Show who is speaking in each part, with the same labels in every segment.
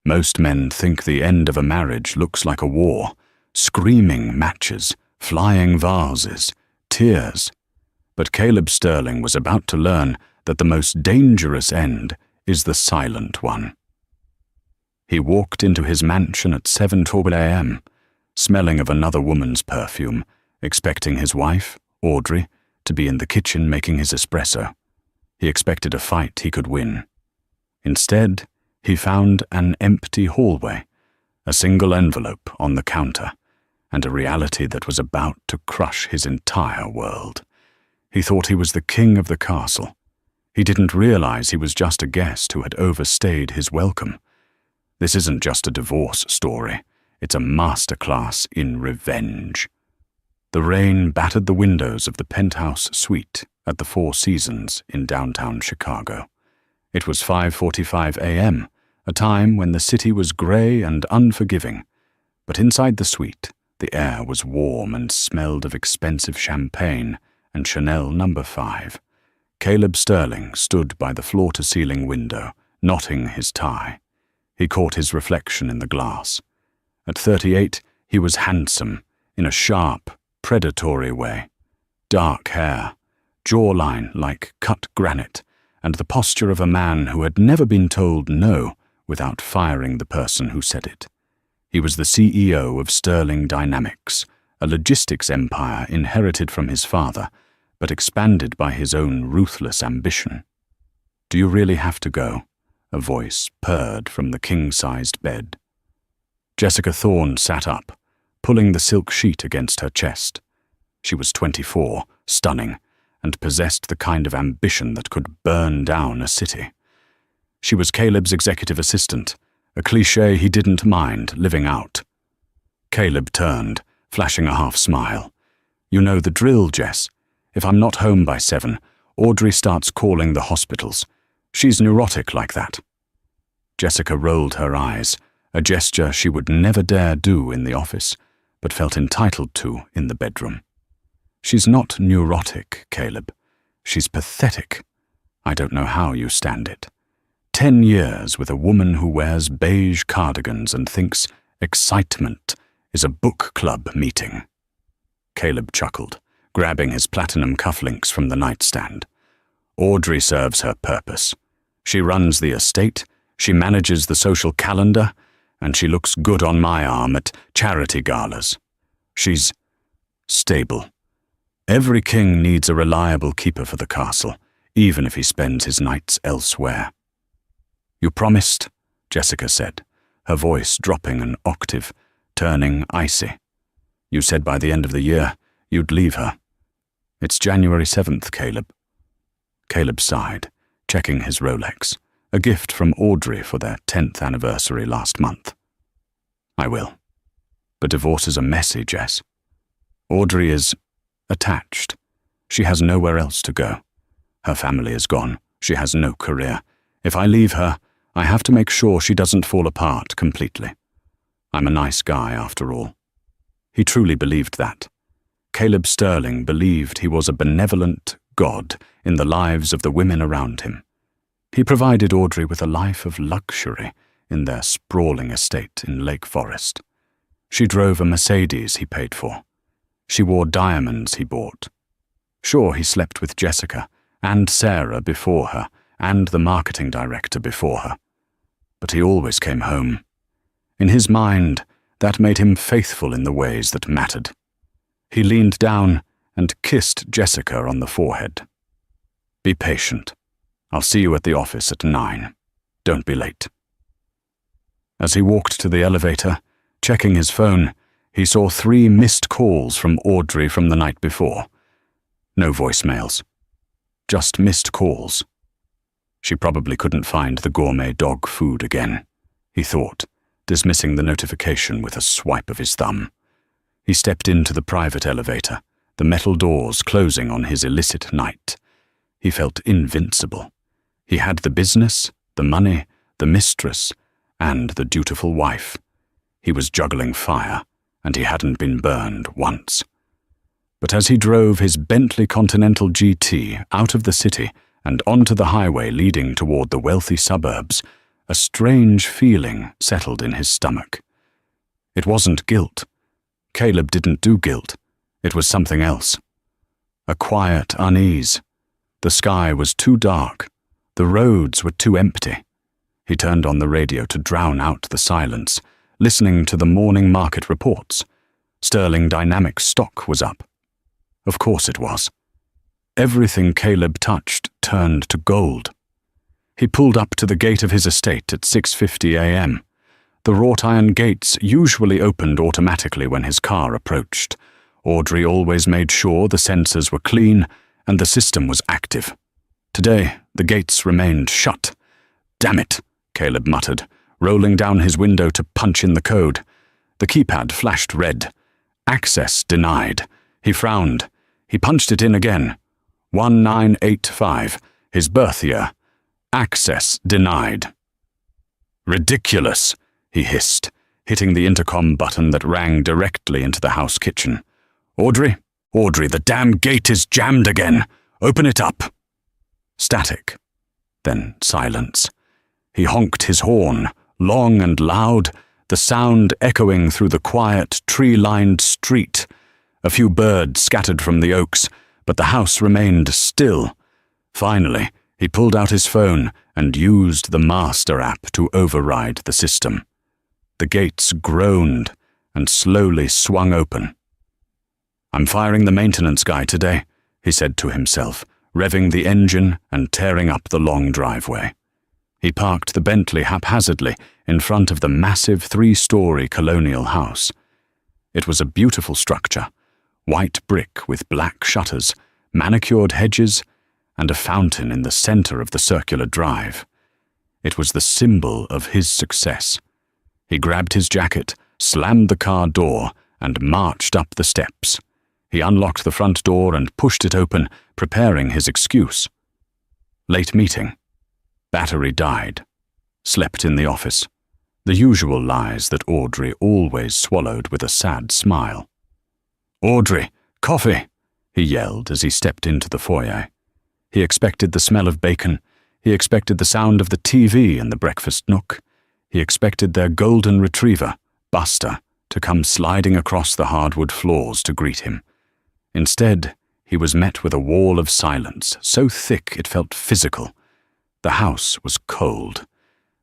Speaker 1: Most men think the end of a marriage looks like a war, screaming matches, flying vases, tears. But Caleb Sterling was about to learn that the most dangerous end is the silent one. He walked into his mansion at 7:12 a.m., smelling of another woman's perfume, expecting his wife, Audrey, to be in the kitchen making his espresso. He expected a fight he could win. Instead, he found an empty hallway, a single envelope on the counter, and a reality that was about to crush his entire world. He thought he was the king of the castle. He didn't realize he was just a guest who had overstayed his welcome. This isn't just a divorce story. It's a masterclass in revenge. The rain battered the windows of the penthouse suite at the Four Seasons in downtown Chicago. It was 5:45 a.m., a time when the city was gray and unforgiving. But inside the suite, the air was warm and smelled of expensive champagne and Chanel No. 5. Caleb Sterling stood by the floor-to-ceiling window, knotting his tie. He caught his reflection in the glass. At 38, he was handsome, in a sharp, predatory way. Dark hair, jawline like cut granite, and the posture of a man who had never been told no without firing the person who said it. He was the CEO of Sterling Dynamics, a logistics empire inherited from his father, but expanded by his own ruthless ambition. "Do you really have to go?" A voice purred from the king-sized bed. Jessica Thorne sat up, pulling the silk sheet against her chest. She was 24, stunning, and possessed the kind of ambition that could burn down a city. She was Caleb's executive assistant, a cliché he didn't mind living out. Caleb turned, flashing a half-smile. "You know the drill, Jess. If I'm not home by 7, Audrey starts calling the hospitals. She's neurotic like that." Jessica rolled her eyes, a gesture she would never dare do in the office, but felt entitled to in the bedroom. "She's not neurotic, Caleb. She's pathetic. I don't know how you stand it. 10 years with a woman who wears beige cardigans and thinks excitement is a book club meeting." Caleb chuckled, grabbing his platinum cufflinks from the nightstand. "Audrey serves her purpose. She runs the estate, she manages the social calendar, and she looks good on my arm at charity galas. She's stable. Every king needs a reliable keeper for the castle, even if he spends his nights elsewhere." "You promised," Jessica said, her voice dropping an octave, turning icy. "You said by the end of the year you'd leave her." "It's January 7th, Caleb." Caleb sighed, checking his Rolex, a gift from Audrey for their 10th anniversary last month. "I will. But divorce is a messy, Jess. Audrey is attached. She has nowhere else to go. Her family is gone. She has no career. If I leave her, I have to make sure she doesn't fall apart completely. I'm a nice guy, after all." He truly believed that. Caleb Sterling believed he was a benevolent god in the lives of the women around him. He provided Audrey with a life of luxury in their sprawling estate in Lake Forest. She drove a Mercedes he paid for. She wore diamonds he bought. Sure, he slept with Jessica and Sarah before her and the marketing director before her. But he always came home. In his mind, that made him faithful in the ways that mattered. He leaned down and kissed Jessica on the forehead. "Be patient. I'll see you at the office at 9. Don't be late." As he walked to the elevator, checking his phone, he saw 3 missed calls from Audrey from the night before. No voicemails. Just missed calls. She probably couldn't find the gourmet dog food again, he thought, dismissing the notification with a swipe of his thumb. He stepped into the private elevator, the metal doors closing on his illicit night. He felt invincible. He had the business, the money, the mistress, and the dutiful wife. He was juggling fire, and he hadn't been burned once. But as he drove his Bentley Continental GT out of the city and onto the highway leading toward the wealthy suburbs, a strange feeling settled in his stomach. It wasn't guilt. Caleb didn't do guilt. It was something else. A quiet unease. The sky was too dark. The roads were too empty. He turned on the radio to drown out the silence, listening to the morning market reports. Sterling Dynamics stock was up. Of course it was. Everything Caleb touched turned to gold. He pulled up to the gate of his estate at 6:50 a.m. The wrought iron gates usually opened automatically when his car approached. Audrey always made sure the sensors were clean and the system was active. Today, the gates remained shut. "Damn it," Caleb muttered, rolling down his window to punch in the code. The keypad flashed red. Access denied. He frowned. He punched it in again. 1985, his birth year. Access denied. "Ridiculous," he hissed, hitting the intercom button that rang directly into the house kitchen. "Audrey? Audrey, the damn gate is jammed again. Open it up." Static. Then silence. He honked his horn, long and loud, the sound echoing through the quiet, tree-lined street. A few birds scattered from the oaks, but the house remained still. Finally, he pulled out his phone and used the master app to override the system. The gates groaned and slowly swung open. "I'm firing the maintenance guy today," he said to himself, revving the engine and tearing up the long driveway. He parked the Bentley haphazardly in front of the massive 3-story colonial house. It was a beautiful structure, white brick with black shutters, manicured hedges, and a fountain in the center of the circular drive. It was the symbol of his success. He grabbed his jacket, slammed the car door, and marched up the steps. He unlocked the front door and pushed it open, preparing his excuse. Late meeting. Battery died. Slept in the office. The usual lies that Audrey always swallowed with a sad smile. "Audrey, coffee!" he yelled as he stepped into the foyer. He expected the smell of bacon. He expected the sound of the TV in the breakfast nook. He expected their golden retriever, Buster, to come sliding across the hardwood floors to greet him. Instead, he was met with a wall of silence, so thick it felt physical. The house was cold.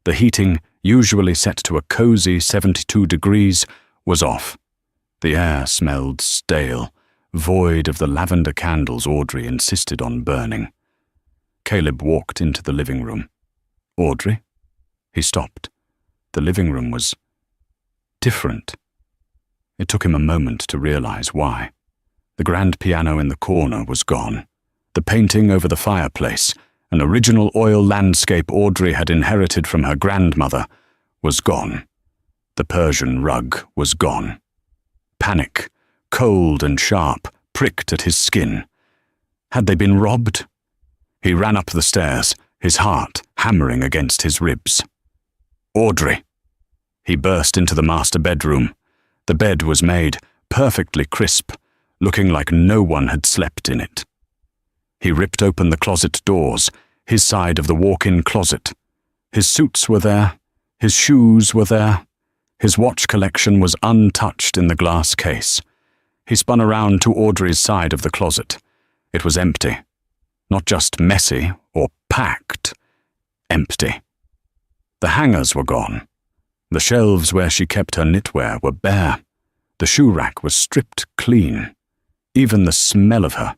Speaker 1: The heating, usually set to a cozy 72 degrees, was off. The air smelled stale, void of the lavender candles Audrey insisted on burning. Caleb walked into the living room. "Audrey?" He stopped. The living room was different. It took him a moment to realize why. The grand piano in the corner was gone. The painting over the fireplace, an original oil landscape Audrey had inherited from her grandmother, was gone. The Persian rug was gone. Panic, cold and sharp, pricked at his skin. Had they been robbed? He ran up the stairs, his heart hammering against his ribs. "Audrey!" He burst into the master bedroom. The bed was made, perfectly crisp, looking like no one had slept in it. He ripped open the closet doors, his side of the walk-in closet. His suits were there, his shoes were there. His watch collection was untouched in the glass case. He spun around to Audrey's side of the closet. It was empty. Not just messy or packed. Empty. The hangers were gone. The shelves where she kept her knitwear were bare. The shoe rack was stripped clean. Even the smell of her,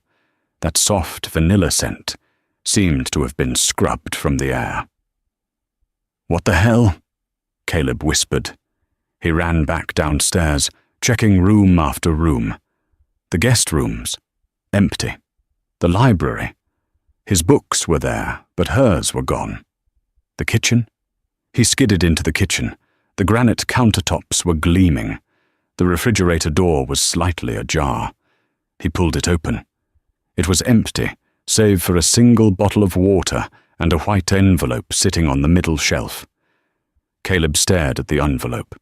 Speaker 1: that soft vanilla scent, seemed to have been scrubbed from the air. "What the hell?" Caleb whispered. He ran back downstairs, checking room after room. The guest rooms, empty. The library. His books were there, but hers were gone. The kitchen? He skidded into the kitchen. The granite countertops were gleaming. The refrigerator door was slightly ajar. He pulled it open. It was empty, save for a single bottle of water and a white envelope sitting on the middle shelf. Caleb stared at the envelope.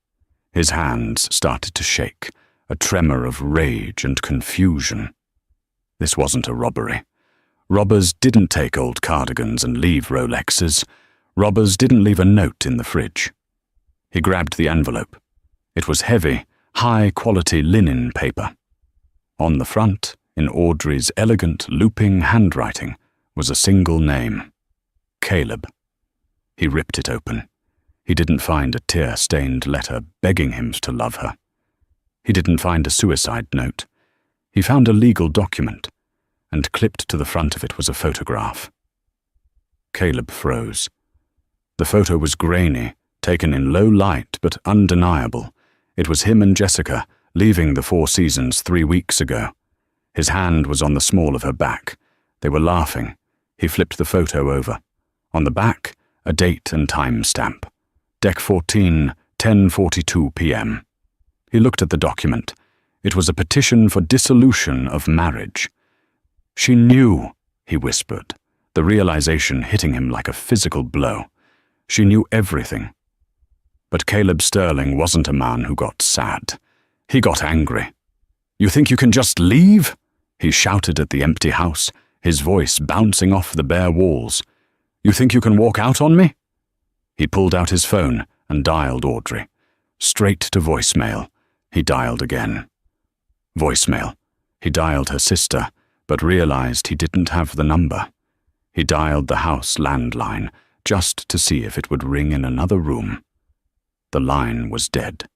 Speaker 1: His hands started to shake, a tremor of rage and confusion. This wasn't a robbery. Robbers didn't take old cardigans and leave Rolexes. Robbers didn't leave a note in the fridge. He grabbed the envelope. It was heavy, high-quality linen paper. On the front, in Audrey's elegant, looping handwriting, was a single name: Caleb. He ripped it open. He didn't find a tear-stained letter begging him to love her. He didn't find a suicide note. He found a legal document, and clipped to the front of it was a photograph. Caleb froze. The photo was grainy, taken in low light but undeniable. It was him and Jessica leaving the Four Seasons 3 weeks ago. His hand was on the small of her back. They were laughing. He flipped the photo over. On the back, a date and time stamp. Deck 14, 10:42 p.m. He looked at the document. It was a petition for dissolution of marriage. She knew, he whispered, the realization hitting him like a physical blow. She knew everything. But Caleb Sterling wasn't a man who got sad. He got angry. "You think you can just leave?" He shouted at the empty house, his voice bouncing off the bare walls. "You think you can walk out on me?" He pulled out his phone and dialed Audrey. Straight to voicemail. He dialed again. Voicemail. He dialed her sister, but realized he didn't have the number. He dialed the house landline, just to see if it would ring in another room. The line was dead.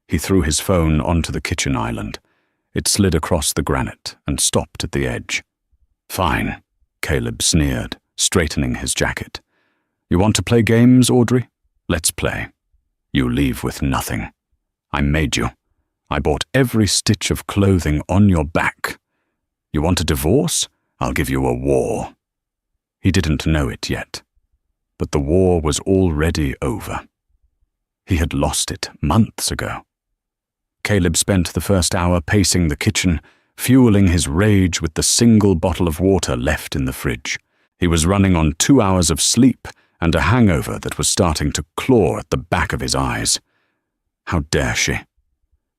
Speaker 1: He threw his phone onto the kitchen island. It slid across the granite and stopped at the edge. "Fine," Caleb sneered, straightening his jacket. "You want to play games, Audrey? Let's play. You leave with nothing. I made you. I bought every stitch of clothing on your back. You want a divorce? I'll give you a war." He didn't know it yet, but the war was already over. He had lost it months ago. Caleb spent the first hour pacing the kitchen, fueling his rage with the single bottle of water left in the fridge. He was running on 2 hours of sleep and a hangover that was starting to claw at the back of his eyes. How dare she?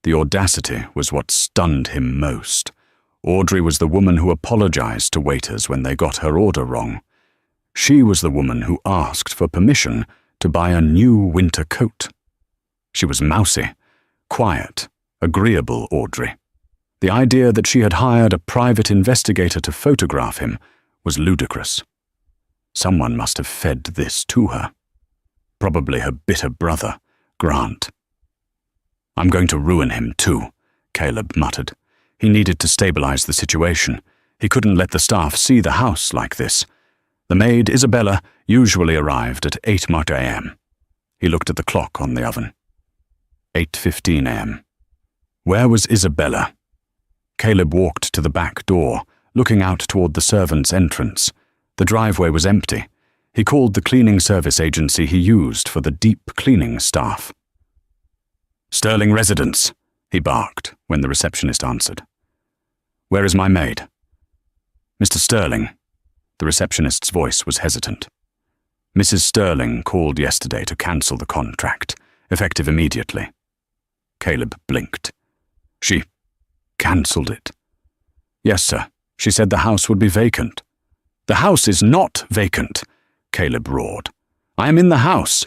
Speaker 1: The audacity was what stunned him most. Audrey was the woman who apologized to waiters when they got her order wrong. She was the woman who asked for permission to buy a new winter coat. She was mousy, quiet, agreeable Audrey. The idea that she had hired a private investigator to photograph him was ludicrous. Someone must have fed this to her. Probably her bitter brother, Grant. "I'm going to ruin him too," Caleb muttered. He needed to stabilize the situation. He couldn't let the staff see the house like this. The maid, Isabella, usually arrived at 8 a.m. He looked at the clock on the oven. 8:15 a.m. Where was Isabella? Caleb walked to the back door, looking out toward the servants' entrance. The driveway was empty. He called the cleaning service agency he used for the deep cleaning staff. "Sterling residence," he barked when the receptionist answered. "Where is my maid?" "Mr. Sterling." The receptionist's voice was hesitant. "Mrs. Sterling called yesterday to cancel the contract, effective immediately." Caleb blinked. "She cancelled it?" "Yes, sir. She said the house would be vacant." "The house is not vacant," Caleb roared. "I am in the house."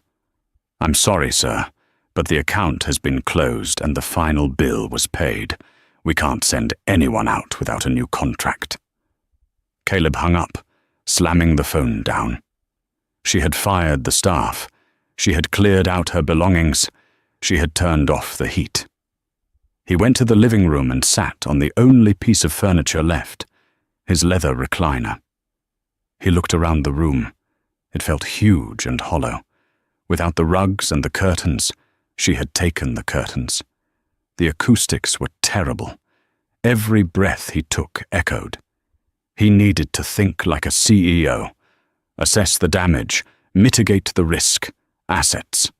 Speaker 1: "I'm sorry, sir, but the account has been closed and the final bill was paid. We can't send anyone out without a new contract." Caleb hung up, slamming the phone down. She had fired the staff. She had cleared out her belongings. She had turned off the heat. He went to the living room and sat on the only piece of furniture left, his leather recliner. He looked around the room. It felt huge and hollow. Without the rugs and the curtains, she had taken the curtains. The acoustics were terrible. Every breath he took echoed. He needed to think like a CEO, assess the damage, mitigate the risk, assets.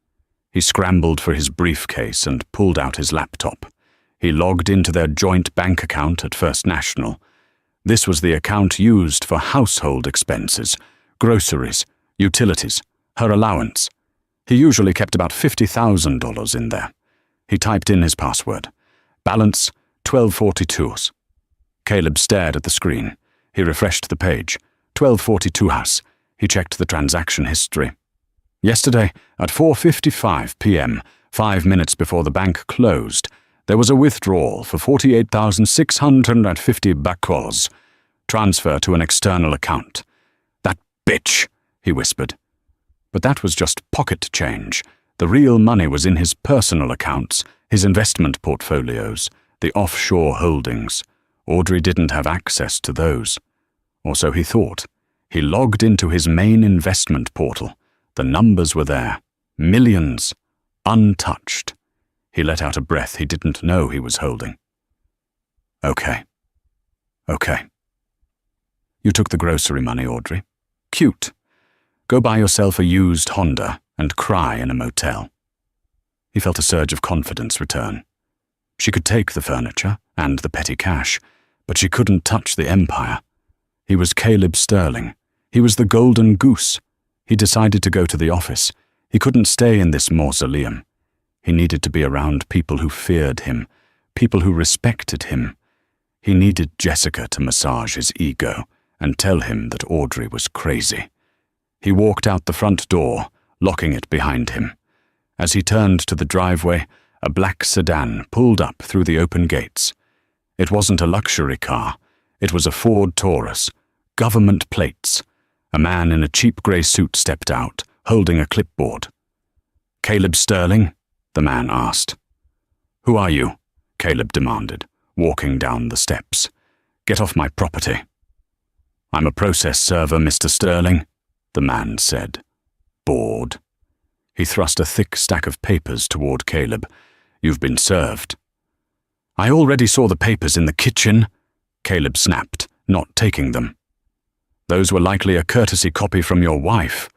Speaker 1: He scrambled for his briefcase and pulled out his laptop. He logged into their joint bank account at First National. This was the account used for household expenses, groceries, utilities, her allowance. He usually kept about $50,000 in there. He typed in his password. Balance, 1242s. Caleb stared at the screen. He refreshed the page. 1242 house. He checked the transaction history. Yesterday, at 4:55 p.m., 5 minutes before the bank closed, there was a withdrawal for 48,650 bakos. Transfer to an external account. That bitch, he whispered. But that was just pocket change. The real money was in his personal accounts, his investment portfolios, the offshore holdings. Audrey didn't have access to those. Or so he thought. He logged into his main investment portal. The numbers were there. Millions. Untouched. He let out a breath he didn't know he was holding. Okay. You took the grocery money, Audrey. Cute. Go buy yourself a used Honda and cry in a motel. He felt a surge of confidence return. She could take the furniture and the petty cash, but she couldn't touch the empire. He was Caleb Sterling. He was the golden goose. He decided to go to the office. He couldn't stay in this mausoleum. He needed to be around people who feared him, people who respected him. He needed Jessica to massage his ego and tell him that Audrey was crazy. He walked out the front door, locking it behind him. As he turned to the driveway, a black sedan pulled up through the open gates. It wasn't a luxury car. It was a Ford Taurus. Government plates. A man in a cheap grey suit stepped out, holding a clipboard. Caleb Sterling? The man asked. Who are you? Caleb demanded, walking down the steps. Get off my property. I'm a process server, Mr. Sterling, the man said. Bored. He thrust a thick stack of papers toward Caleb. You've been served. I already saw the papers in the kitchen, Caleb snapped, not taking them. Those were likely a courtesy copy from your wife,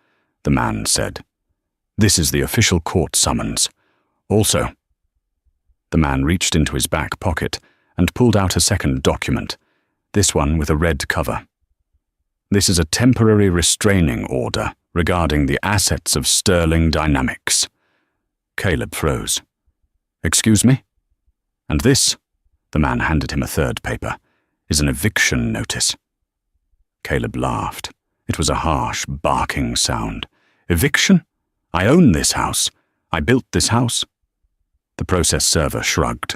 Speaker 1: the man said. This is the official court summons. Also, the man reached into his back pocket and pulled out a second document, this one with a red cover. This is a temporary restraining order regarding the assets of Sterling Dynamics. Caleb froze. Excuse me? And this, the man handed him a third paper, is an eviction notice. Caleb laughed. It was a harsh, barking sound. Eviction? I own this house. I built this house. The process server shrugged.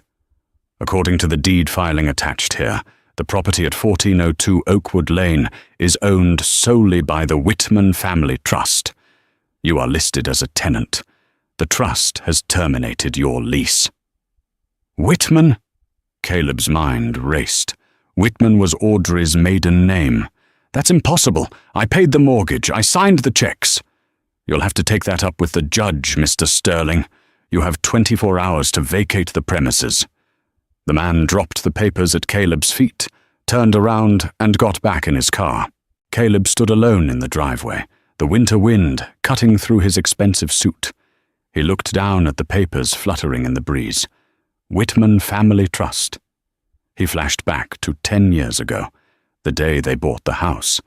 Speaker 1: According to the deed filing attached here, the property at 1402 Oakwood Lane is owned solely by the Whitman Family Trust. You are listed as a tenant. The trust has terminated your lease. Whitman? Caleb's mind raced. Whitman was Audrey's maiden name. That's impossible. I paid the mortgage. I signed the checks. You'll have to take that up with the judge, Mr. Sterling. You have 24 hours to vacate the premises. The man dropped the papers at Caleb's feet, turned around, and got back in his car. Caleb stood alone in the driveway, the winter wind cutting through his expensive suit. He looked down at the papers fluttering in the breeze. Whitman Family Trust. He flashed back to 10 years ago, the day they bought the house.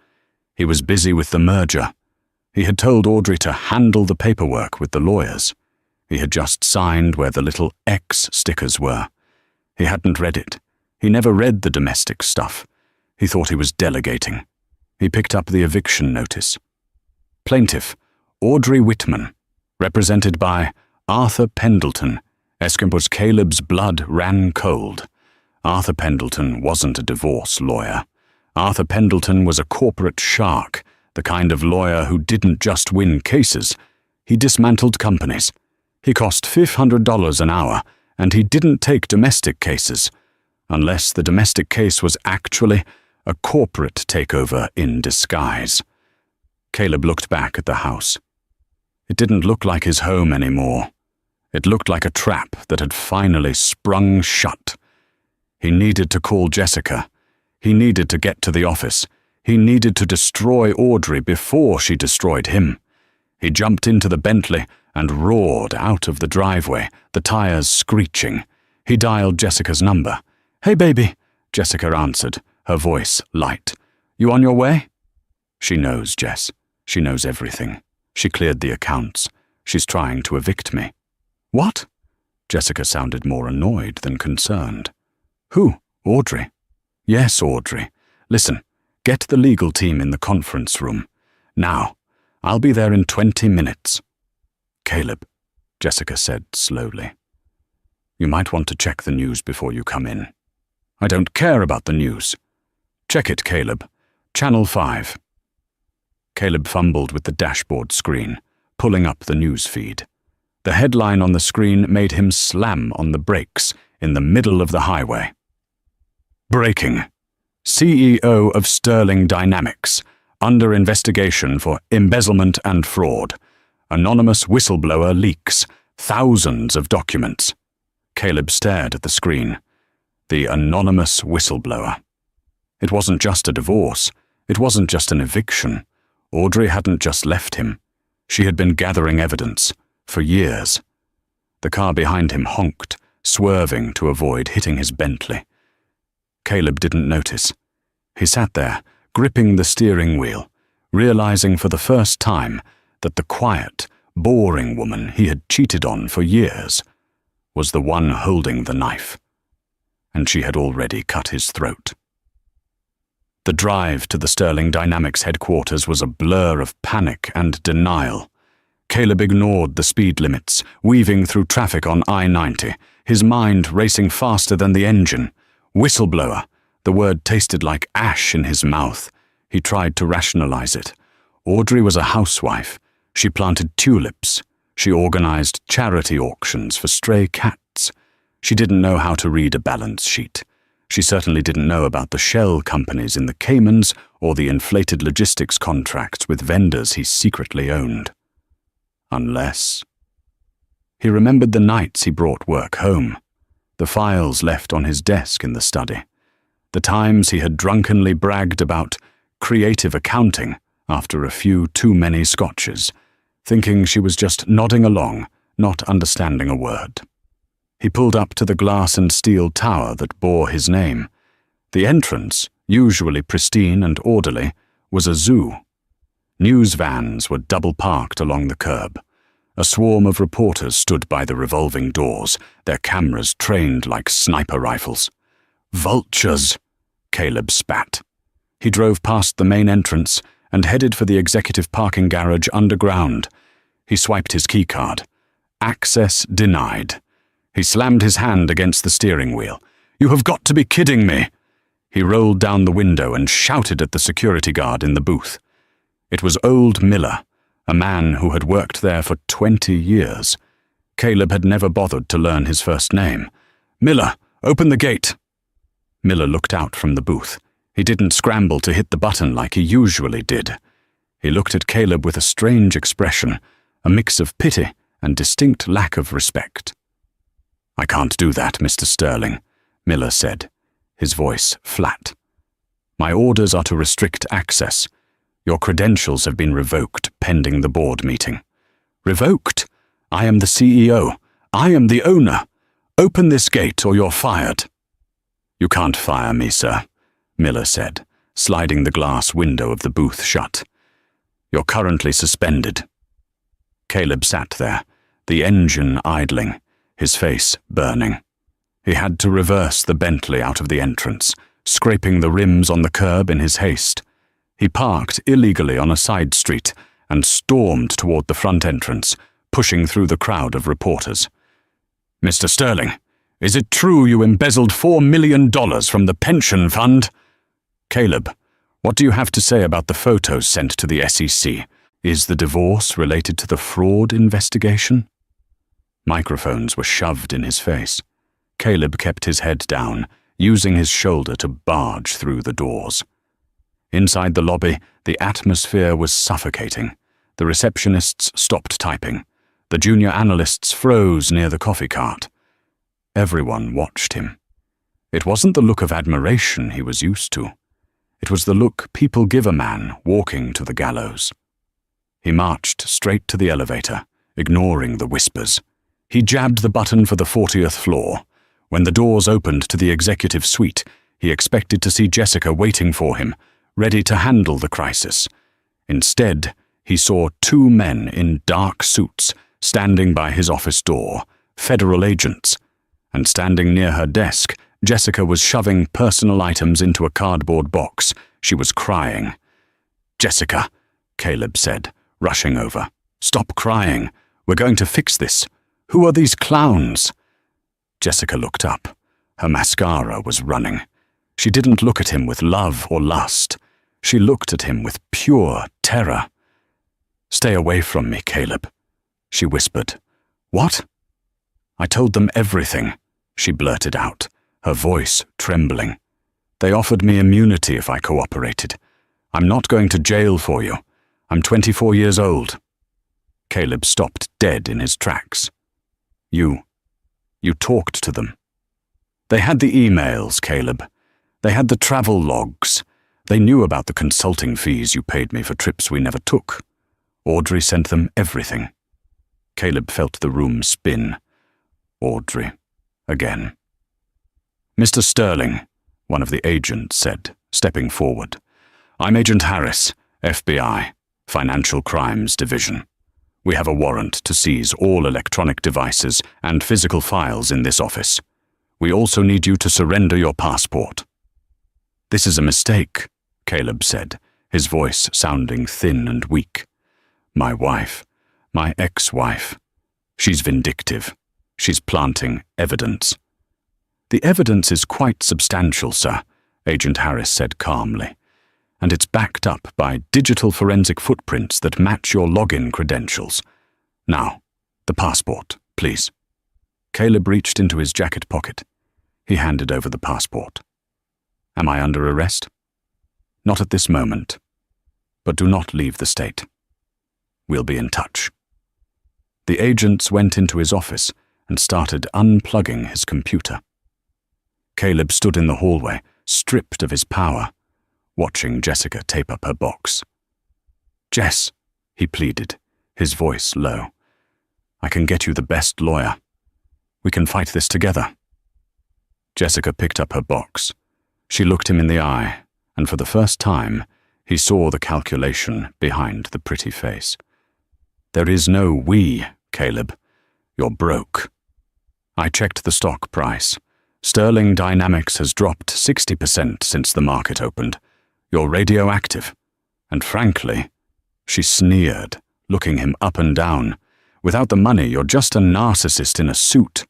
Speaker 1: He was busy with the merger. He had told Audrey to handle the paperwork with the lawyers. He had just signed where the little X stickers were. He hadn't read it. He never read the domestic stuff. He thought he was delegating. He picked up the eviction notice. Plaintiff, Audrey Whitman, represented by Arthur Pendleton. Escampos Caleb's blood ran cold. Arthur Pendleton wasn't a divorce lawyer. Arthur Pendleton was a corporate shark, the kind of lawyer who didn't just win cases. He dismantled companies. He cost $500 an hour, and he didn't take domestic cases, unless the domestic case was actually a corporate takeover in disguise. Caleb looked back at the house. It didn't look like his home anymore. It looked like a trap that had finally sprung shut. He needed to call Jessica. He needed to get to the office. He needed to destroy Audrey before she destroyed him. He jumped into the Bentley and roared out of the driveway, the tires screeching. He dialed Jessica's number. Hey, baby, Jessica answered, her voice light. You on your way? She knows, Jess. She knows everything. She cleared the accounts. She's trying to evict me. What? Jessica sounded more annoyed than concerned. Who? Audrey? Yes, Audrey. Listen, get the legal team in the conference room. Now, I'll be there in 20 minutes. "Caleb," Jessica said slowly. "You might want to check the news before you come in." "I don't care about the news." "Check it, Caleb. Channel 5. Caleb fumbled with the dashboard screen, pulling up the news feed. The headline on the screen made him slam on the brakes in the middle of the highway. "Breaking. CEO of Sterling Dynamics under investigation for embezzlement and fraud. Anonymous whistleblower leaks thousands of documents." Caleb stared at the screen. The anonymous whistleblower. It wasn't just a divorce. It wasn't just an eviction. Audrey hadn't just left him. She had been gathering evidence for years. The car behind him honked, swerving to avoid hitting his Bentley. Caleb didn't notice. He sat there, gripping the steering wheel, realizing for the first time that the quiet, boring woman he had cheated on for years was the one holding the knife. And she had already cut his throat. The drive to the Sterling Dynamics headquarters was a blur of panic and denial. Caleb ignored the speed limits, weaving through traffic on I-90, his mind racing faster than the engine. Whistleblower. The word tasted like ash in his mouth. He tried to rationalize it. Audrey was a housewife. She planted tulips. She organized charity auctions for stray cats. She didn't know how to read a balance sheet. She certainly didn't know about the shell companies in the Caymans or the inflated logistics contracts with vendors he secretly owned. Unless... He remembered the nights he brought work home, the files left on his desk in the study, the times he had drunkenly bragged about creative accounting after a few too many scotches, thinking she was just nodding along, not understanding a word. He pulled up to the glass and steel tower that bore his name. The entrance, usually pristine and orderly, was a zoo. News vans were double-parked along the curb. A swarm of reporters stood by the revolving doors, their cameras trained like sniper rifles. "Vultures," Caleb spat. He drove past the main entrance and headed for the executive parking garage underground. He swiped his keycard. Access denied. He slammed his hand against the steering wheel. "You have got to be kidding me!" He rolled down the window and shouted at the security guard in the booth. It was old Miller, a man who had worked there for 20 years. Caleb had never bothered to learn his first name. "Miller, open the gate!" Miller looked out from the booth. He didn't scramble to hit the button like he usually did. He looked at Caleb with a strange expression, a mix of pity and distinct lack of respect. "I can't do that, Mr. Sterling," Miller said, his voice flat. "My orders are to restrict access. Your credentials have been revoked pending the board meeting." "Revoked? I am the CEO. I am the owner. Open this gate or you're fired." "You can't fire me, sir," Miller said, sliding the glass window of the booth shut. "You're currently suspended." Caleb sat there, the engine idling, his face burning. He had to reverse the Bentley out of the entrance, scraping the rims on the curb in his haste. He parked illegally on a side street and stormed toward the front entrance, pushing through the crowd of reporters. "Mr. Sterling, is it true you embezzled $4 million from the pension fund?" "Caleb, what do you have to say about the photos sent to the SEC? Is the divorce related to the fraud investigation?" Microphones were shoved in his face. Caleb kept his head down, using his shoulder to barge through the doors. Inside the lobby, the atmosphere was suffocating. The receptionists stopped typing. The junior analysts froze near the coffee cart. Everyone watched him. It wasn't the look of admiration he was used to. It was the look people give a man walking to the gallows. He marched straight to the elevator, ignoring the whispers. He jabbed the button for the 40th floor. When the doors opened to the executive suite, he expected to see Jessica waiting for him, ready to handle the crisis. Instead, he saw two men in dark suits standing by his office door, federal agents, and standing near her desk, Jessica was shoving personal items into a cardboard box. She was crying. "Jessica," Caleb said, rushing over. "Stop crying. We're going to fix this. Who are these clowns? Jessica looked up. Her mascara was running. She didn't look at him with love or lust. She looked at him with pure terror. "Stay away from me, Caleb," she whispered. "What?" "I told them everything," she blurted out, her voice trembling. "They offered me immunity if I cooperated. I'm not going to jail for you. I'm 24 years old." Caleb stopped dead in his tracks. You talked to them." "They had the emails, Caleb. They had the travel logs. They knew about the consulting fees you paid me for trips we never took. Audrey sent them everything." Caleb felt the room spin. Audrey. Again. "Mr. Sterling," one of the agents said, stepping forward. "I'm Agent Harris, FBI, Financial Crimes Division. We have a warrant to seize all electronic devices and physical files in this office. We also need you to surrender your passport." "This is a mistake," Caleb said, his voice sounding thin and weak. "My wife, my ex-wife. She's vindictive. She's planting evidence." "The evidence is quite substantial, sir," Agent Harris said calmly, "and it's backed up by digital forensic footprints that match your login credentials. Now, the passport, please." Caleb reached into his jacket pocket. He handed over the passport. "Am I under arrest?" "Not at this moment. But do not leave the state. We'll be in touch." The agents went into his office and started unplugging his computer. Caleb stood in the hallway, stripped of his power, watching Jessica tape up her box. "Jess," he pleaded, his voice low, "I can get you the best lawyer. We can fight this together." Jessica picked up her box. She looked him in the eye, and for the first time, he saw the calculation behind the pretty face. "There is no we, Caleb. You're broke. I checked the stock price. Sterling Dynamics has dropped 60% since the market opened. You're radioactive. And frankly," she sneered, looking him up and down, "without the money, you're just a narcissist in a suit."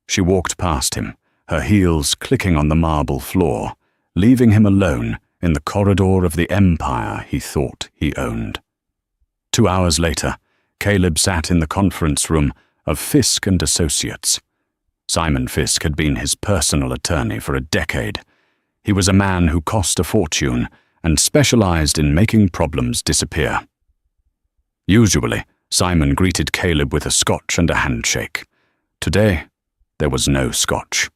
Speaker 1: She walked past him, her heels clicking on the marble floor, leaving him alone in the corridor of the empire he thought he owned. 2 hours later, Caleb sat in the conference room of Fisk and Associates. Simon Fisk had been his personal attorney for a decade. He was a man who cost a fortune and specialized in making problems disappear. Usually, Simon greeted Caleb with a scotch and a handshake. Today, there was no scotch.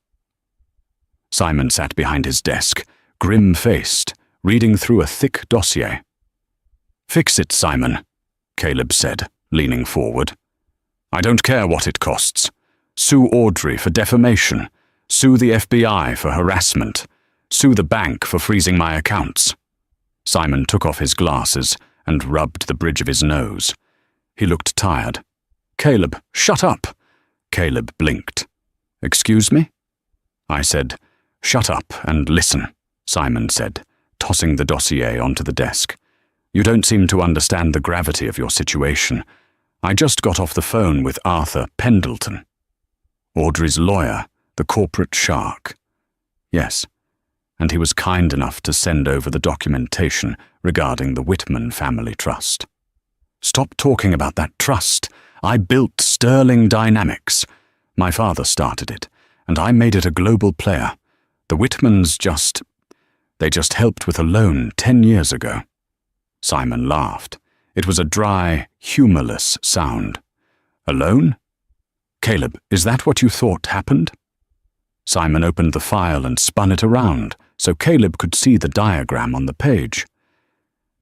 Speaker 1: Simon sat behind his desk, grim-faced, reading through a thick dossier. "Fix it, Simon," Caleb said, leaning forward. "I don't care what it costs. Sue Audrey for defamation. Sue the FBI for harassment. Sue the bank for freezing my accounts." Simon took off his glasses and rubbed the bridge of his nose. He looked tired. "Caleb, shut up!" Caleb blinked. "Excuse me?" I said, "Shut up and listen," Simon said, tossing the dossier onto the desk. "You don't seem to understand the gravity of your situation. I just got off the phone with Arthur Pendleton. Audrey's lawyer, the corporate shark. Yes, and he was kind enough to send over the documentation regarding the Whitman family trust." "Stop talking about that trust. I built Sterling Dynamics. My father started it, and I made it a global player. The Whitmans just helped with a loan 10 years ago." Simon laughed. It was a dry, humorless sound. "A loan? Caleb, is that what you thought happened?" Simon opened the file and spun it around so Caleb could see the diagram on the page.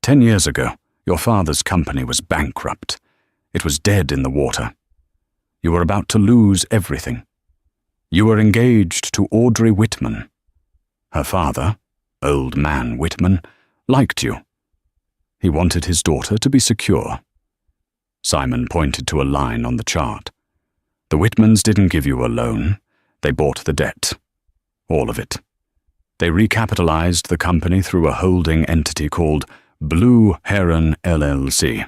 Speaker 1: 10 years ago, your father's company was bankrupt. It was dead in the water. You were about to lose everything. You were engaged to Audrey Whitman. Her father, Old Man Whitman, liked you. He wanted his daughter to be secure. Simon pointed to a line on the chart. The Whitmans didn't give you a loan. They bought the debt. All of it. They recapitalized the company through a holding entity called Blue Heron LLC.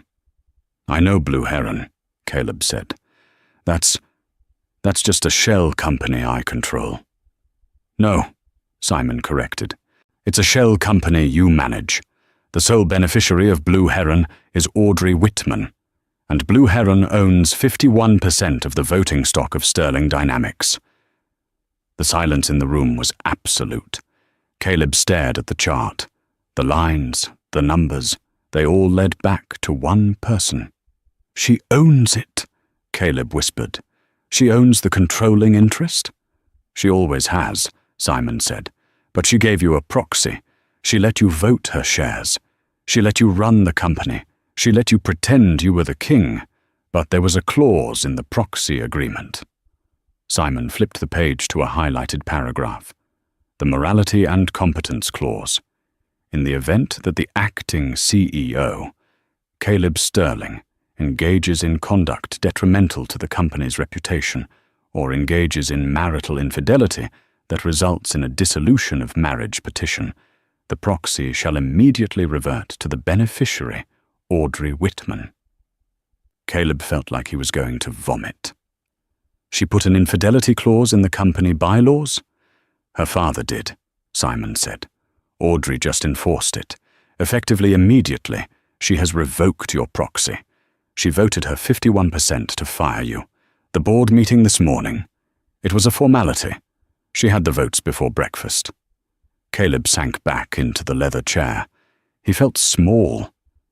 Speaker 1: I know Blue Heron, Caleb said. That's just a shell company I control. No, Simon corrected. It's a shell company you manage. The sole beneficiary of Blue Heron is Audrey Whitman, and Blue Heron owns 51% of the voting stock of Sterling Dynamics. The silence in the room was absolute. Caleb stared at the chart. The lines, the numbers, they all led back to one person. She owns it, Caleb whispered. She owns the controlling interest? She always has, Simon said. But she gave you a proxy. She let you vote her shares. She let you run the company. She let you pretend you were the king. But there was a clause in the proxy agreement. Simon flipped the page to a highlighted paragraph. The morality and competence clause. In the event that the acting CEO, Caleb Sterling, engages in conduct detrimental to the company's reputation or engages in marital infidelity that results in a dissolution of marriage petition, the proxy shall immediately revert to the beneficiary, Audrey Whitman. Caleb felt like he was going to vomit. She put an infidelity clause in the company bylaws? Her father did, Simon said. Audrey just enforced it. Effectively immediately, she has revoked your proxy. She voted her 51% to fire you. The board meeting this morning. It was a formality. She had the votes before breakfast. Caleb sank back into the leather chair. He felt small.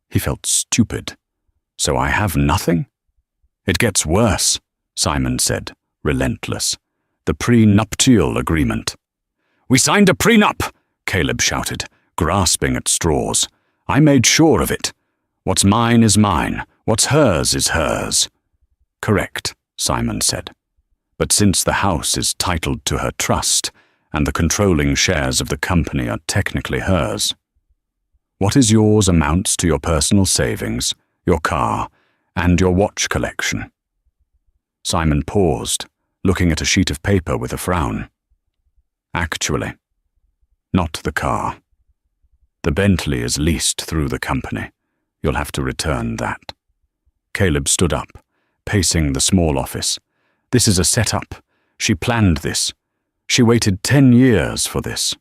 Speaker 1: He felt stupid. So I have nothing? It gets worse, Simon said, relentless. The prenuptial agreement. We signed a prenup, Caleb shouted, grasping at straws. I made sure of it. What's mine is mine. What's hers is hers. Correct, Simon said. But since the house is titled to her trust, and the controlling shares of the company are technically hers, what is yours amounts to your personal savings, your car, and your watch collection. Simon paused, looking at a sheet of paper with a frown. Actually, not the car. The Bentley is leased through the company. You'll have to return that. Caleb stood up, pacing the small office. This is a setup. She planned this. She waited 10 years for this.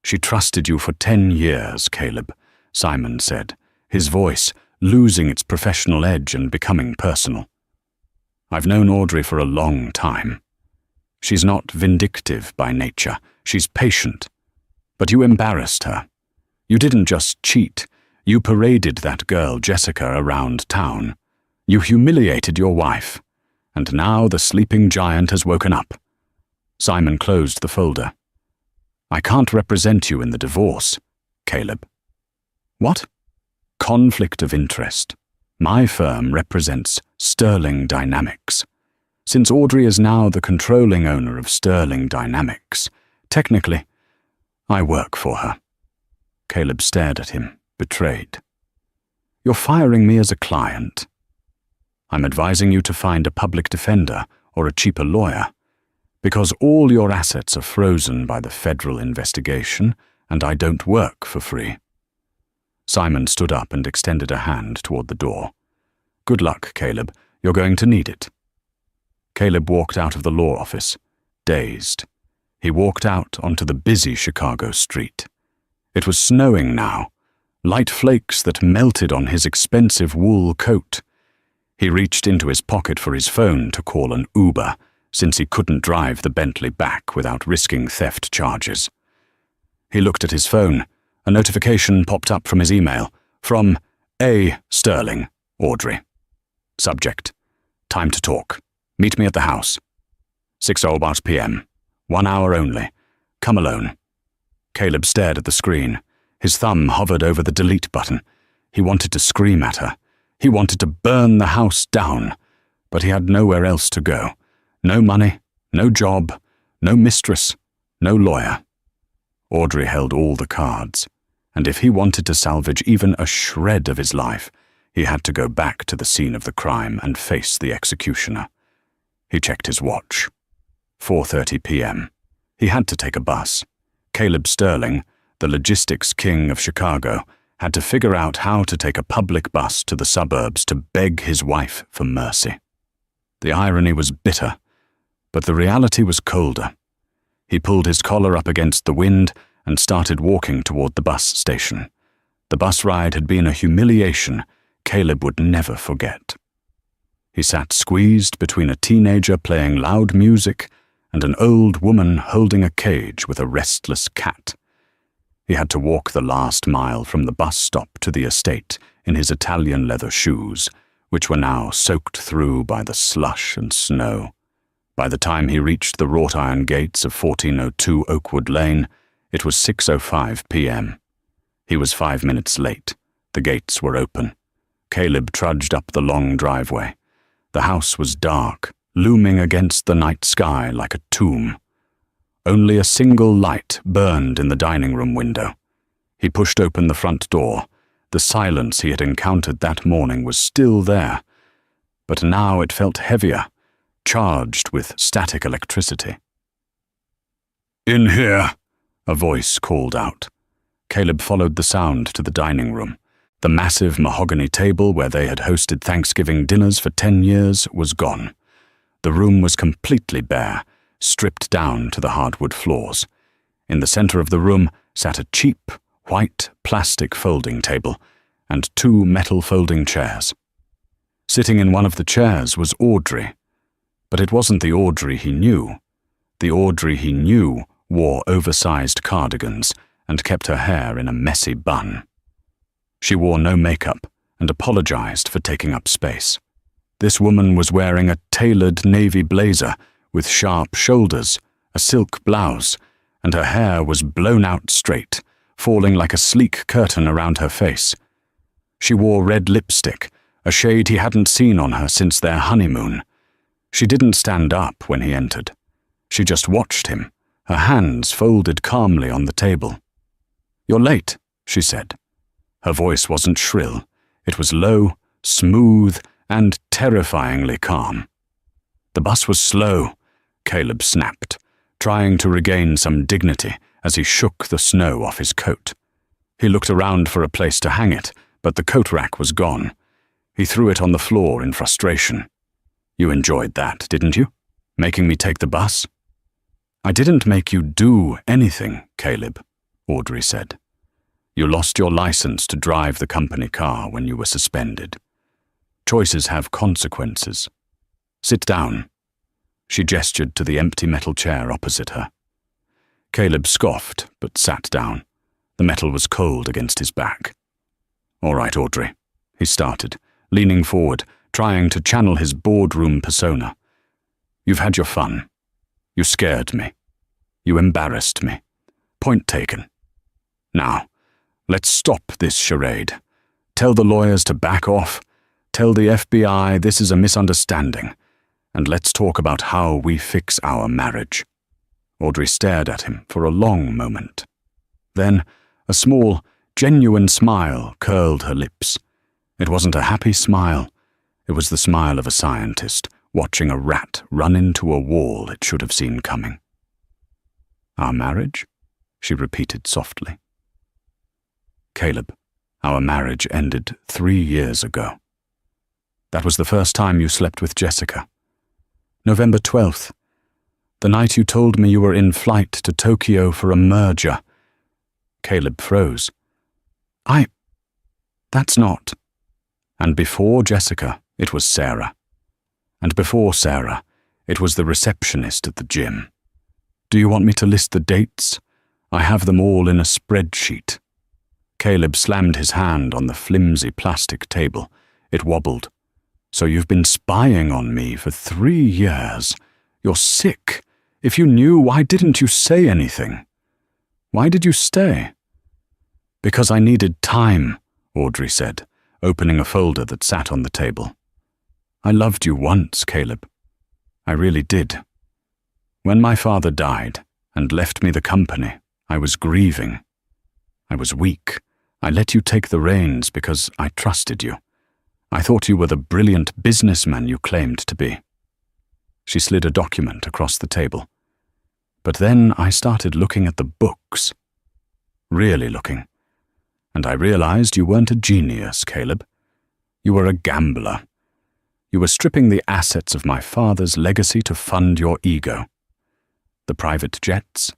Speaker 1: She trusted you for 10 years, Caleb, Simon said, his voice losing its professional edge and becoming personal. I've known Audrey for a long time. She's not vindictive by nature. She's patient. But you embarrassed her. You didn't just cheat. You paraded that girl, Jessica, around town. You humiliated your wife. And now the sleeping giant has woken up. Simon closed the folder. I can't represent you in the divorce, Caleb. What? Conflict of interest. My firm represents Sterling Dynamics. Since Audrey is now the controlling owner of Sterling Dynamics, technically, I work for her. Caleb stared at him, betrayed. You're firing me as a client. I'm advising you to find a public defender or a cheaper lawyer, because all your assets are frozen by the federal investigation, and I don't work for free. Simon stood up and extended a hand toward the door. Good luck, Caleb. You're going to need it. Caleb walked out of the law office, dazed. He walked out onto the busy Chicago street. It was snowing now, light flakes that melted on his expensive wool coat. He reached into his pocket for his phone to call an Uber, since he couldn't drive the Bentley back without risking theft charges. He looked at his phone. A notification popped up from his email, from A. Sterling, Audrey. Subject: Time to talk. Meet me at the house. 6:00 p.m. 1 hour only. Come alone. Caleb stared at the screen. His thumb hovered over the delete button. He wanted to scream at her. He wanted to burn the house down, but he had nowhere else to go. No money, no job, no mistress, no lawyer. Audrey held all the cards, and if he wanted to salvage even a shred of his life, he had to go back to the scene of the crime and face the executioner. He checked his watch. 4:30 p.m. He had to take a bus. Caleb Sterling, the logistics king of Chicago, had to figure out how to take a public bus to the suburbs to beg his wife for mercy. The irony was bitter, but the reality was colder. He pulled his collar up against the wind and started walking toward the bus station. The bus ride had been a humiliation Caleb would never forget. He sat squeezed between a teenager playing loud music and an old woman holding a cage with a restless cat. He had to walk the last mile from the bus stop to the estate in his Italian leather shoes, which were now soaked through by the slush and snow. By the time he reached the wrought iron gates of 1402 Oakwood Lane, it was 6:05 p.m. He was 5 minutes late. The gates were open. Caleb trudged up the long driveway. The house was dark, looming against the night sky like a tomb. Only a single light burned in the dining room window. He pushed open the front door. The silence he had encountered that morning was still there, but now it felt heavier, charged with static electricity. "In here," a voice called out. Caleb followed the sound to the dining room. The massive mahogany table where they had hosted Thanksgiving dinners for 10 years was gone. The room was completely bare, stripped down to the hardwood floors. In the center of the room sat a cheap, white plastic folding table and 2 metal folding chairs. Sitting in one of the chairs was Audrey, but it wasn't the Audrey he knew. The Audrey he knew wore oversized cardigans and kept her hair in a messy bun. She wore no makeup and apologized for taking up space. This woman was wearing a tailored navy blazer with sharp shoulders, a silk blouse, and her hair was blown out straight, falling like a sleek curtain around her face. She wore red lipstick, a shade he hadn't seen on her since their honeymoon. She didn't stand up when he entered. She just watched him, her hands folded calmly on the table. "You're late," she said. Her voice wasn't shrill. It was low, smooth, and terrifyingly calm. "The bus was slow," Caleb snapped, trying to regain some dignity as he shook the snow off his coat. He looked around for a place to hang it, but the coat rack was gone. He threw it on the floor in frustration. "You enjoyed that, didn't you? Making me take the bus?" "I didn't make you do anything, Caleb," Audrey said. "You lost your license to drive the company car when you were suspended. Choices have consequences. Sit down." She gestured to the empty metal chair opposite her. Caleb scoffed, but sat down. The metal was cold against his back. "All right, Audrey," he started, leaning forward, trying to channel his boardroom persona. "You've had your fun. You scared me. You embarrassed me. Point taken. Now, let's stop this charade. Tell the lawyers to back off. Tell the FBI this is a misunderstanding. And let's talk about how we fix our marriage." Audrey stared at him for a long moment. Then, a small, genuine smile curled her lips. It wasn't a happy smile. It was the smile of a scientist watching a rat run into a wall it should have seen coming. "Our marriage?" she repeated softly. "Caleb, our marriage ended 3 years ago. That was the first time you slept with Jessica. November 12th, the night you told me you were in flight to Tokyo for a merger." Caleb froze. That's not." And before Jessica, it was Sarah. And before Sarah, it was the receptionist at the gym. "Do you want me to list the dates? I have them all in a spreadsheet." Caleb slammed his hand on the flimsy plastic table. It wobbled. "So you've been spying on me for 3 years. You're sick. If you knew, why didn't you say anything? Why did you stay?" "Because I needed time," Audrey said, opening a folder that sat on the table. "I loved you once, Caleb. I really did. When my father died and left me the company, I was grieving. I was weak. I let you take the reins because I trusted you. I thought you were the brilliant businessman you claimed to be." She slid a document across the table. "But then I started looking at the books. Really looking. And I realized you weren't a genius, Caleb. You were a gambler. You were stripping the assets of my father's legacy to fund your ego. The private jets,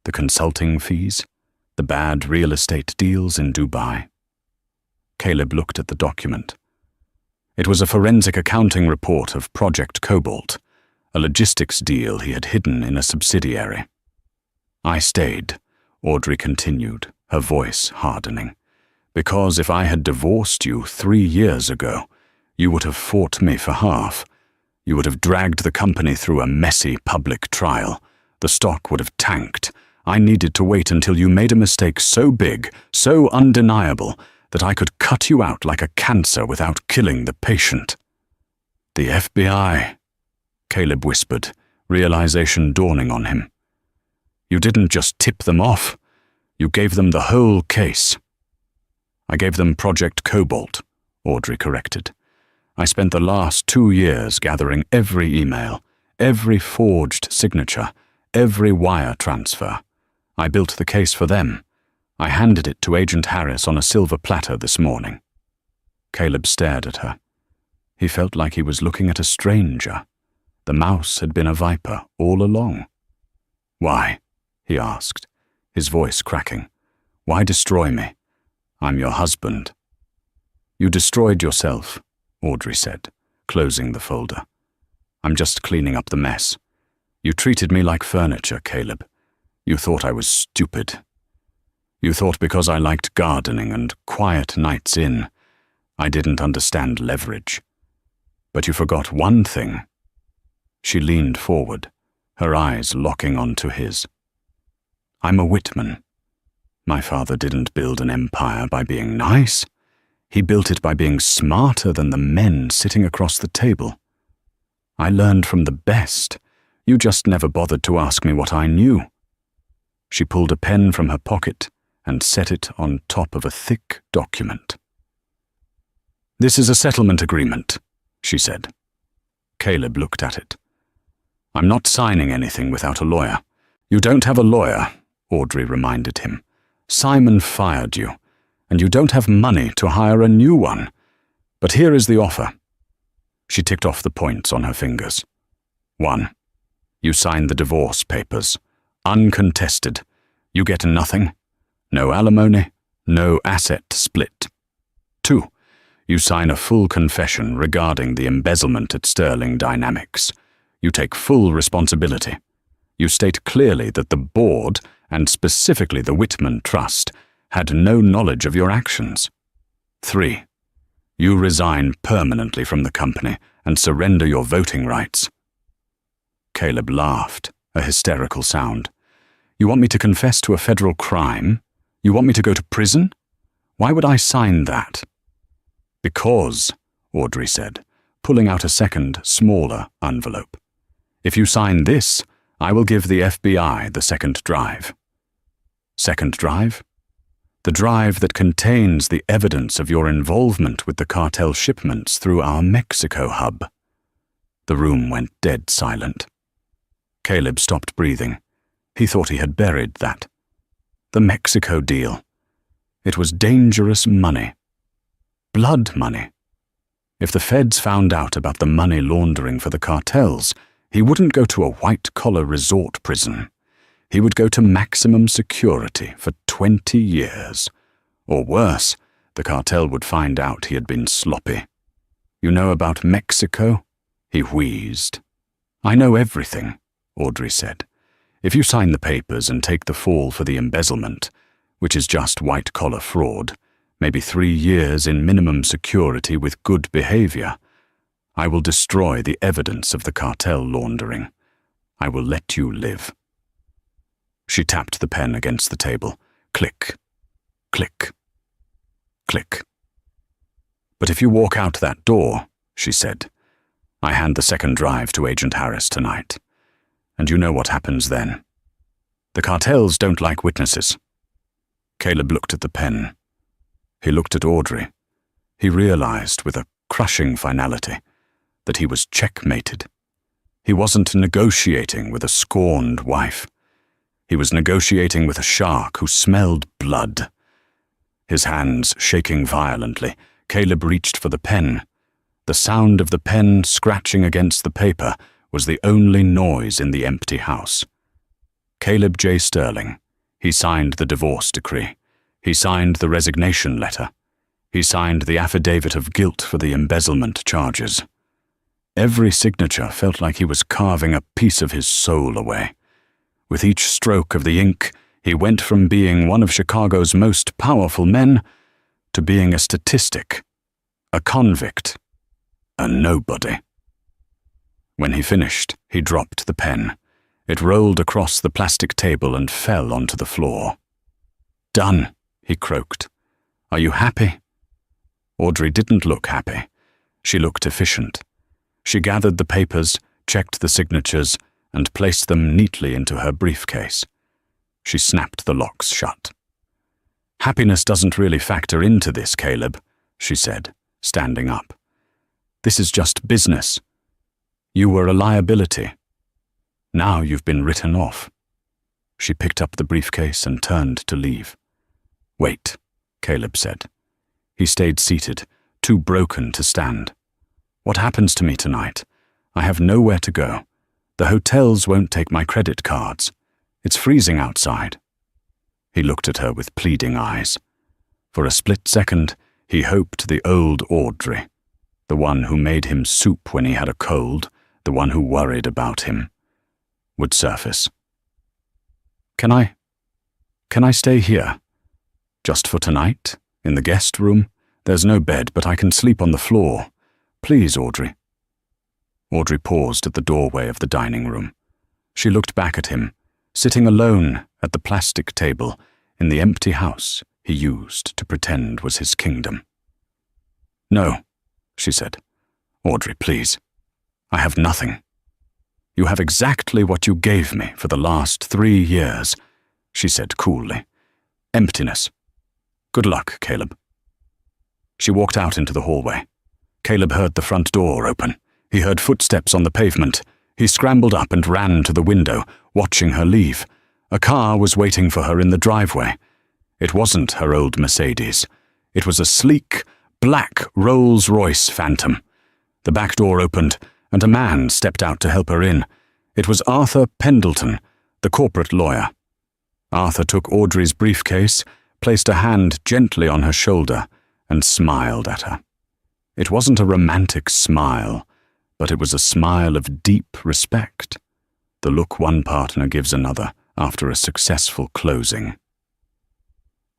Speaker 1: the consulting fees, the bad real estate deals in Dubai. Caleb looked at the document. It was a forensic accounting report of Project Cobalt, a logistics deal he had hidden in a subsidiary. I stayed, Audrey continued, her voice hardening, because if I had divorced you 3 years ago, you would have fought me for half. You would have dragged the company through a messy public trial. The stock would have tanked. I needed to wait until you made a mistake so big, so undeniable, that I could cut you out like a cancer without killing the patient. The FBI, Caleb whispered, realization dawning on him. You didn't just tip them off. You gave them the whole case. I gave them Project Cobalt, Audrey corrected. I spent the last 2 years gathering every email, every forged signature, every wire transfer. I built the case for them. I handed it to Agent Harris on a silver platter this morning. Caleb stared at her. He felt like he was looking at a stranger. The mouse had been a viper all along. Why? He asked, his voice cracking. Why destroy me? I'm your husband. You destroyed yourself, Audrey said, closing the folder. I'm just cleaning up the mess. You treated me like furniture, Caleb. You thought I was stupid. You thought because I liked gardening and quiet nights in, I didn't understand leverage. But you forgot one thing. She leaned forward, her eyes locking onto his. I'm a Whitman. My father didn't build an empire by being nice. He built it by being smarter than the men sitting across the table. I learned from the best. You just never bothered to ask me what I knew. She pulled a pen from her pocket and set it on top of a thick document. This is a settlement agreement, she said. Caleb looked at it. I'm not signing anything without a lawyer. You don't have a lawyer, Audrey reminded him. Simon fired you, and you don't have money to hire a new one. But here is the offer. She ticked off the points on her fingers. 1. You sign the divorce papers. Uncontested. You get nothing. No alimony, no asset split. 2. You sign a full confession regarding the embezzlement at Sterling Dynamics. You take full responsibility. You state clearly that the board, and specifically the Whitman Trust, had no knowledge of your actions. 3. You resign permanently from the company and surrender your voting rights. Caleb laughed, a hysterical sound. You want me to confess to a federal crime? You want me to go to prison? Why would I sign that? Because, Audrey said, pulling out a second, smaller envelope. If you sign this, I will give the FBI the second drive. Second drive? The drive that contains the evidence of your involvement with the cartel shipments through our Mexico hub. The room went dead silent. Caleb stopped breathing. He thought he had buried that. The Mexico deal. It was dangerous money. Blood money. If the feds found out about the money laundering for the cartels, he wouldn't go to a white-collar resort prison. He would go to maximum security for 20 years. Or worse, the cartel would find out he had been sloppy. You know about Mexico? He wheezed. I know everything, Audrey said. If you sign the papers and take the fall for the embezzlement, which is just white-collar fraud, maybe 3 years in minimum security with good behavior, I will destroy the evidence of the cartel laundering. I will let you live. She tapped the pen against the table. Click, click, click. But if you walk out that door, she said, I hand the second drive to Agent Harris tonight. And you know what happens then. The cartels don't like witnesses. Caleb looked at the pen. He looked at Audrey. He realized with a crushing finality that he was checkmated. He wasn't negotiating with a scorned wife. He was negotiating with a shark who smelled blood. His hands shaking violently, Caleb reached for the pen. The sound of the pen scratching against the paper was the only noise in the empty house. Caleb J. Sterling. He signed the divorce decree. He signed the resignation letter. He signed the affidavit of guilt for the embezzlement charges. Every signature felt like he was carving a piece of his soul away. With each stroke of the ink, he went from being one of Chicago's most powerful men to being a statistic, a convict, a nobody. When he finished, he dropped the pen. It rolled across the plastic table and fell onto the floor. "Done," he croaked. "Are you happy?" Audrey didn't look happy. She looked efficient. She gathered the papers, checked the signatures, and placed them neatly into her briefcase. She snapped the locks shut. "Happiness doesn't really factor into this, Caleb," she said, standing up. "This is just business. You were a liability. Now you've been written off." She picked up the briefcase and turned to leave. "Wait," Caleb said. He stayed seated, too broken to stand. "What happens to me tonight? I have nowhere to go. The hotels won't take my credit cards. It's freezing outside." He looked at her with pleading eyes. For a split second, he hoped the old Audrey, the one who made him soup when he had a cold, the one who worried about him, would surface. Can I stay here? Just for tonight? In the guest room? There's no bed, but I can sleep on the floor. Please, Audrey." Audrey paused at the doorway of the dining room. She looked back at him, sitting alone at the plastic table in the empty house he used to pretend was his kingdom. "No," she said. "Audrey, please. I have nothing. You have exactly what you gave me for the last 3 years," she said coolly. "Emptiness. Good luck, Caleb." She walked out into the hallway. Caleb heard the front door open. He heard footsteps on the pavement. He scrambled up and ran to the window, watching her leave. A car was waiting for her in the driveway. It wasn't her old Mercedes. It was a sleek, black Rolls-Royce Phantom. The back door opened, and a man stepped out to help her in. It was Arthur Pendleton, the corporate lawyer. Arthur took Audrey's briefcase, placed a hand gently on her shoulder, and smiled at her. It wasn't a romantic smile, but it was a smile of deep respect, the look one partner gives another after a successful closing.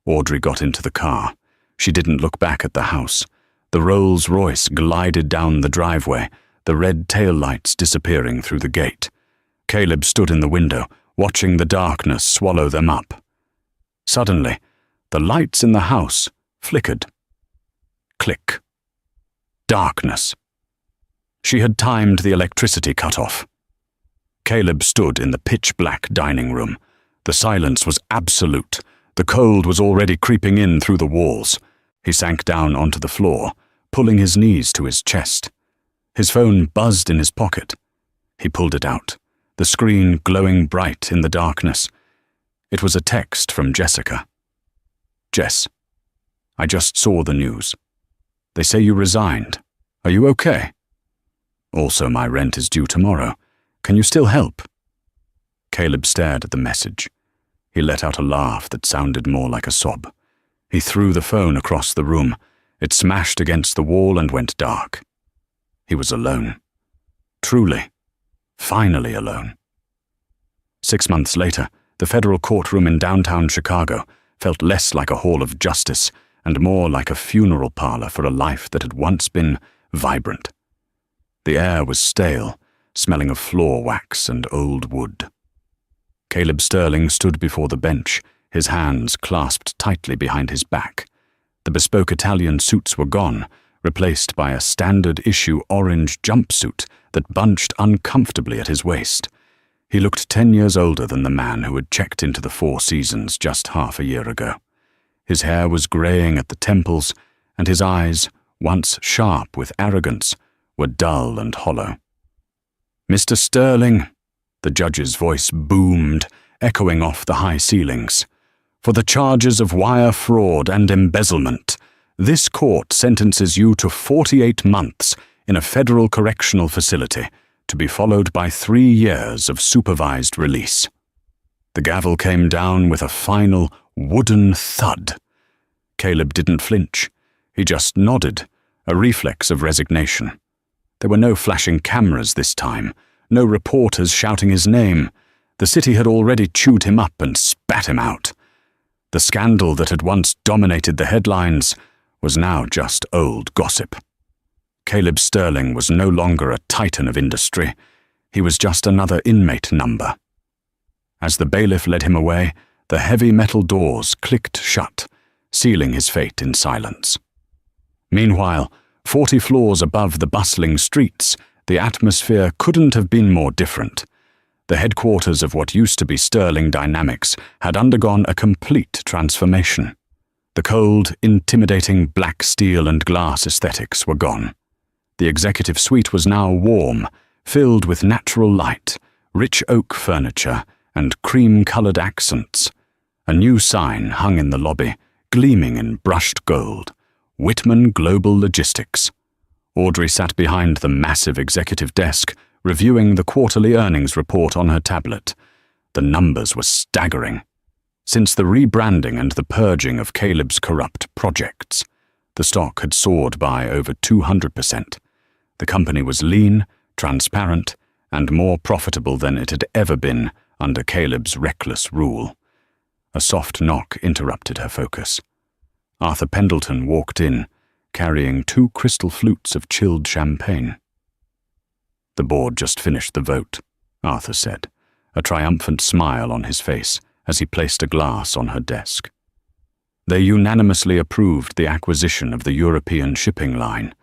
Speaker 1: Audrey got into the car. She didn't look back at the house. The Rolls-Royce glided down the driveway, the red taillights disappearing through the gate. Caleb stood in the window, watching the darkness swallow them up. Suddenly, the lights in the house flickered. Click. Darkness. She had timed the electricity cut-off. Caleb stood in the pitch-black dining room. The silence was absolute. The cold was already creeping in through the walls. He sank down onto the floor, pulling his knees to his chest. His phone buzzed in his pocket. He pulled it out, the screen glowing bright in the darkness. It was a text from Jessica. "Jess, I just saw the news. They say you resigned. Are you okay? Also, my rent is due tomorrow. Can you still help?" Caleb stared at the message. He let out a laugh that sounded more like a sob. He threw the phone across the room. It smashed against the wall and went dark. He was alone. Truly, finally alone. 6 months later, the federal courtroom in downtown Chicago felt less like a hall of justice and more like a funeral parlor for a life that had once been vibrant. The air was stale, smelling of floor wax and old wood. Caleb Sterling stood before the bench, his hands clasped tightly behind his back. The bespoke Italian suits were gone, replaced by a standard-issue orange jumpsuit that bunched uncomfortably at his waist. He looked 10 years older than the man who had checked into the Four Seasons just half a year ago. His hair was graying at the temples, and his eyes, once sharp with arrogance, were dull and hollow. "Mr. Sterling," the judge's voice boomed, echoing off the high ceilings. For the charges of wire fraud and embezzlement, this court sentences you to 48 months in a federal correctional facility, to be followed by 3 years of supervised release." The gavel came down with a final wooden thud. Caleb didn't flinch. He just nodded, a reflex of resignation. There were no flashing cameras this time, no reporters shouting his name. The city had already chewed him up and spat him out. The scandal that had once dominated the headlines was now just old gossip. Caleb Sterling was no longer a titan of industry. He was just another inmate number. As the bailiff led him away, the heavy metal doors clicked shut, sealing his fate in silence. Meanwhile, 40 floors above the bustling streets, the atmosphere couldn't have been more different. The headquarters of what used to be Sterling Dynamics had undergone a complete transformation. The cold, intimidating black steel and glass aesthetics were gone. The executive suite was now warm, filled with natural light, rich oak furniture, and cream-colored accents. A new sign hung in the lobby, gleaming in brushed gold: Whitman Global Logistics. Audrey sat behind the massive executive desk, reviewing the quarterly earnings report on her tablet. The numbers were staggering. Since the rebranding and the purging of Caleb's corrupt projects, the stock had soared by over 200%. The company was lean, transparent, and more profitable than it had ever been under Caleb's reckless rule. A soft knock interrupted her focus. Arthur Pendleton walked in, carrying 2 crystal flutes of chilled champagne. "The board just finished the vote," Arthur said, a triumphant smile on his face as he placed a glass on her desk. "They unanimously approved the acquisition of the European shipping line.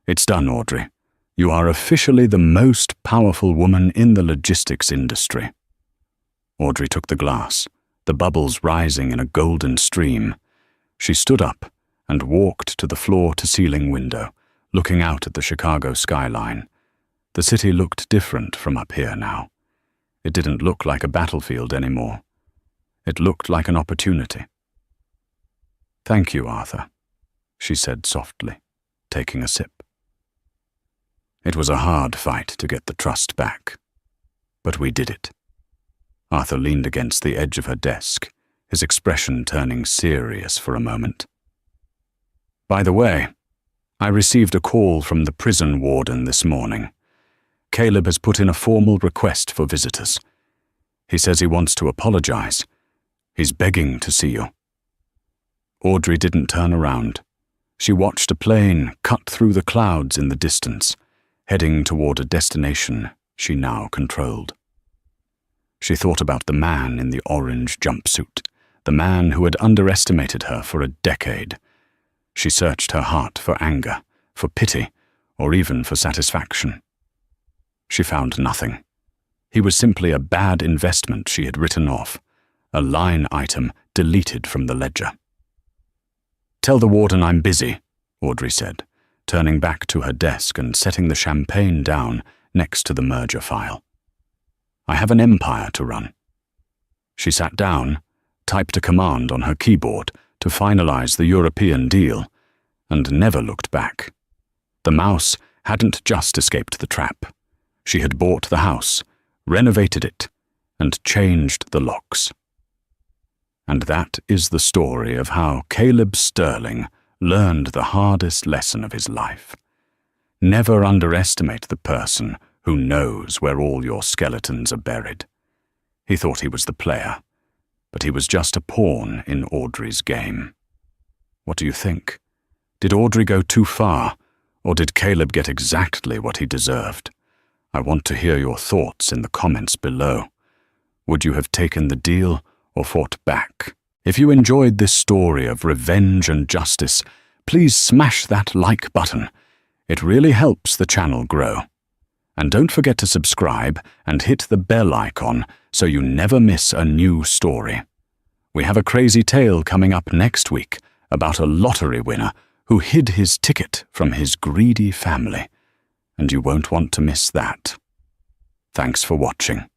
Speaker 1: It's done, Audrey. You are officially the most powerful woman in the logistics industry." Audrey took the glass, the bubbles rising in a golden stream. She stood up and walked to the floor-to-ceiling window, looking out at the Chicago skyline. The city looked different from up here now. It didn't look like a battlefield anymore. It looked like an opportunity. "Thank you, Arthur," she said softly, taking a sip. It was a hard fight to get the trust back, but we did it. Arthur leaned against the edge of her desk, his expression turning serious for a moment. "By the way, I received a call from the prison warden this morning. Caleb has put in a formal request for visitors. He says he wants to apologize. He's begging to see you." Audrey didn't turn around. She watched a plane cut through the clouds in the distance, heading toward a destination she now controlled. She thought about the man in the orange jumpsuit, the man who had underestimated her for a decade. She searched her heart for anger, for pity, or even for satisfaction. She found nothing. He was simply a bad investment she had written off, a line item deleted from the ledger. "Tell the warden I'm busy," Audrey said, turning back to her desk and setting the champagne down next to the merger file. "I have an empire to run." She sat down, typed a command on her keyboard to finalize the European deal, and never looked back. The mouse hadn't just escaped the trap. She had bought the house, renovated it, and changed the locks. And that is the story of how Caleb Sterling learned the hardest lesson of his life. Never underestimate the person who knows where all your skeletons are buried. He thought he was the player, but he was just a pawn in Audrey's game. What do you think? Did Audrey go too far, or did Caleb get exactly what he deserved? I want to hear your thoughts in the comments below. Would you have taken the deal or fought back? If you enjoyed this story of revenge and justice, please smash that like button. It really helps the channel grow. And don't forget to subscribe and hit the bell icon so you never miss a new story. We have a crazy tale coming up next week about a lottery winner who hid his ticket from his greedy family, and you won't want to miss that. Thanks for watching.